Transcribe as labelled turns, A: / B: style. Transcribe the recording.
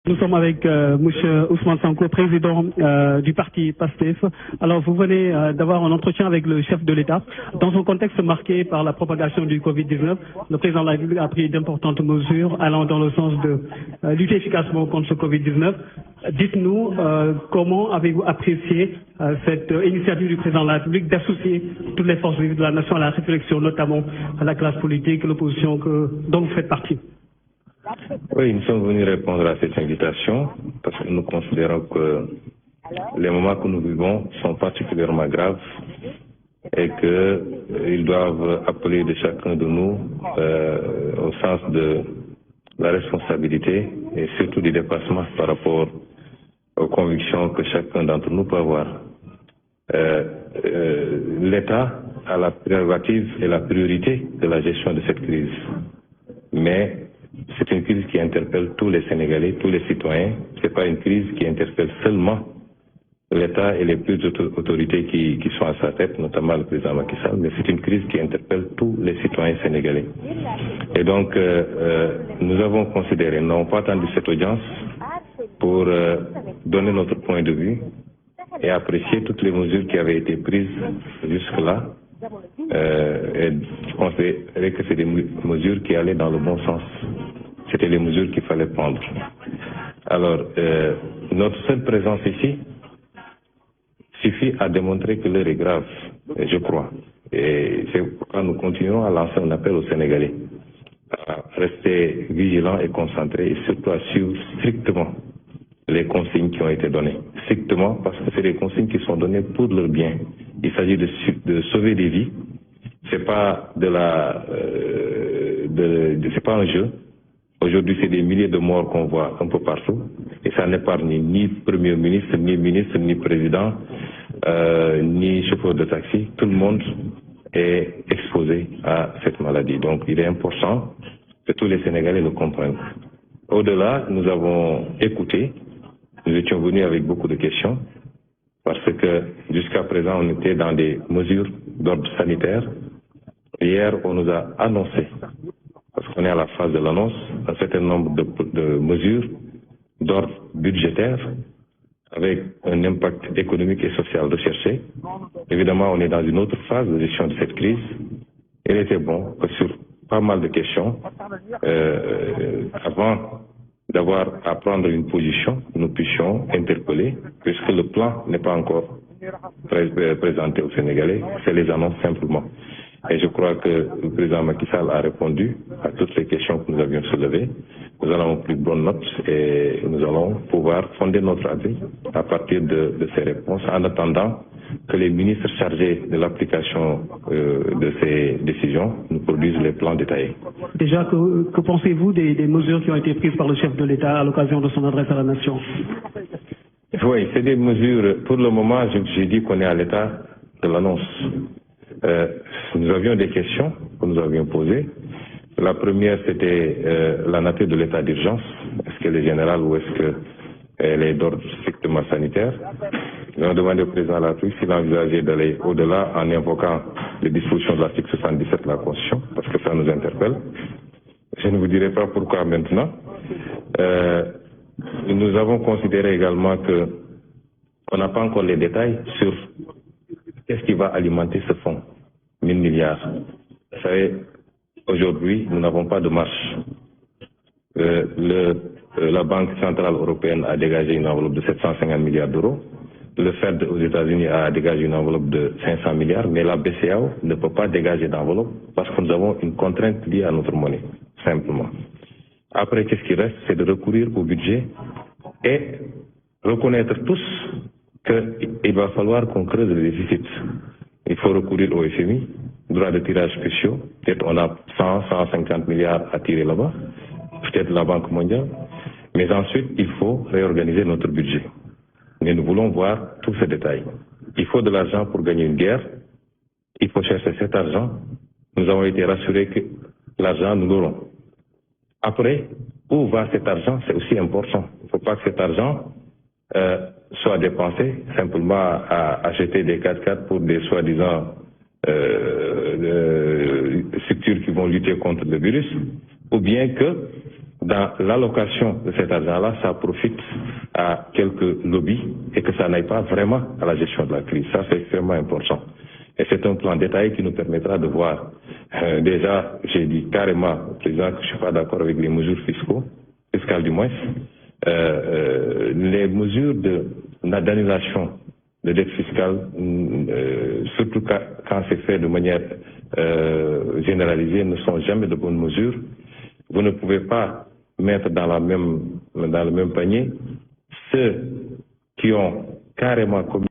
A: Nous sommes avec Monsieur Ousmane Sonko, président du parti PASTEF. Alors, vous venez d'avoir un entretien avec le chef de l'État. Dans un contexte marqué par la propagation du Covid-19, le président de la République a pris d'importantes mesures allant dans le sens de lutter efficacement contre ce Covid-19. Dites-nous comment avez-vous apprécié cette initiative du président de la République d'associer toutes les forces vives de la nation à la réflexion, notamment à la classe politique, l'opposition dont vous faites partie?
B: Oui, nous sommes venus répondre à cette invitation parce que nous considérons que les moments que nous vivons sont particulièrement graves et qu'ils doivent appeler de chacun de nous au sens de la responsabilité et surtout du dépassement par rapport aux convictions que chacun d'entre nous peut avoir. L'État a la prérogative et la priorité de la gestion de cette crise. Mais c'est une crise qui interpelle tous les Sénégalais, tous les citoyens. Ce n'est pas une crise qui interpelle seulement l'État et les plus autorités qui sont à sa tête, notamment le président Macky Sall, mais c'est une crise qui interpelle tous les citoyens sénégalais. Et donc, nous avons considéré, nous n'avons pas attendu cette audience pour donner notre point de vue et apprécier toutes les mesures qui avaient été prises jusque-là. Et je considérais que c'est des mesures qui allaient dans le bon sens. C'était les mesures qu'il fallait prendre. Alors, notre seule présence ici suffit à démontrer que l'heure est grave, je crois. Et c'est pourquoi nous continuons à lancer un appel aux Sénégalais à rester vigilants et concentrés et surtout à suivre strictement les consignes qui ont été données. Strictement parce que c'est des consignes qui sont données pour leur bien. Il s'agit de sauver des vies. C'est pas c'est pas un jeu. Aujourd'hui, c'est des milliers de morts qu'on voit un peu partout. Et ça n'épargne ni Premier ministre, ni président, ni chauffeur de taxi. Tout le monde est exposé à cette maladie. Donc, il est important que tous les Sénégalais le comprennent. Au-delà, nous avons écouté. Nous étions venus avec beaucoup de questions. Parce que jusqu'à présent, on était dans des mesures d'ordre sanitaire. Hier, on nous a annoncé, parce qu'on est à la phase de l'annonce, un certain nombre de mesures d'ordre budgétaire avec un impact économique et social recherché. Évidemment, on est dans une autre phase de gestion de cette crise. Il était bon que sur pas mal de questions, avant d'avoir à prendre une position, nous puissions interpeller, puisque le plan n'est pas encore présenté aux Sénégalais, c'est les annonces simplement. Et je crois que le président Macky Sall a répondu à toutes les questions que nous avions soulevées. Nous allons plus de bonnes notes et nous allons pouvoir fonder notre avis à partir de ces réponses en attendant que les ministres chargés de l'application de ces décisions nous produisent les plans détaillés.
A: Déjà, que pensez-vous des mesures qui ont été prises par le chef de l'État à l'occasion de son adresse à la nation?
B: Oui, c'est des mesures. Pour le moment, j'ai dit qu'on est à l'état de l'annonce. Nous avions des questions que nous avions posées. La première, c'était la nature de l'état d'urgence. Est-ce qu'elle est générale ou est-ce qu'elle est d'ordre strictement sanitaire? Nous avons demandé au président de la République s'il envisageait d'aller au-delà en invoquant les dispositions de l'article 77 de la Constitution, parce que ça nous interpelle. Je ne vous dirai pas pourquoi maintenant. Nous avons considéré également qu'on n'a pas encore les détails sur qu'est-ce qui va alimenter ce fonds, 1000 milliards. Vous savez, aujourd'hui, nous n'avons pas de marche. La Banque centrale européenne a dégagé une enveloppe de 750 milliards d'euros. Le Fed aux États-Unis a dégagé une enveloppe de 500 milliards, mais la BCEAO ne peut pas dégager d'enveloppe parce que nous avons une contrainte liée à notre monnaie, simplement. Après, qu'est-ce qui reste? C'est de recourir au budget et reconnaître tous qu'il va falloir qu'on creuse le déficit. Il faut recourir au FMI, droit de tirage spéciaux. Peut-être on a 150 milliards à tirer là-bas, peut-être la Banque mondiale. Mais ensuite, il faut réorganiser notre budget. Mais nous voulons voir tous ces détails. Il faut de l'argent pour gagner une guerre. Il faut chercher cet argent. Nous avons été rassurés que l'argent, nous l'aurons. Après, où va cet argent? C'est aussi important. Il ne faut pas que cet argent soit dépensé simplement à acheter des 4x4 pour des soi-disant structures qui vont lutter contre le virus, ou bien que dans l'allocation de cet argent-là, ça profite à quelques lobbies et que ça n'aille pas vraiment à la gestion de la crise. Ça, c'est extrêmement important. Et c'est un plan détaillé qui nous permettra de voir. Déjà, j'ai dit carrément au président que je ne suis pas d'accord avec les mesures fiscales du moins. Les mesures d'annulation de dette fiscale, surtout quand c'est fait de manière généralisée, ne sont jamais de bonnes mesures. Vous ne pouvez pas mettre dans le même panier ceux qui ont carrément commis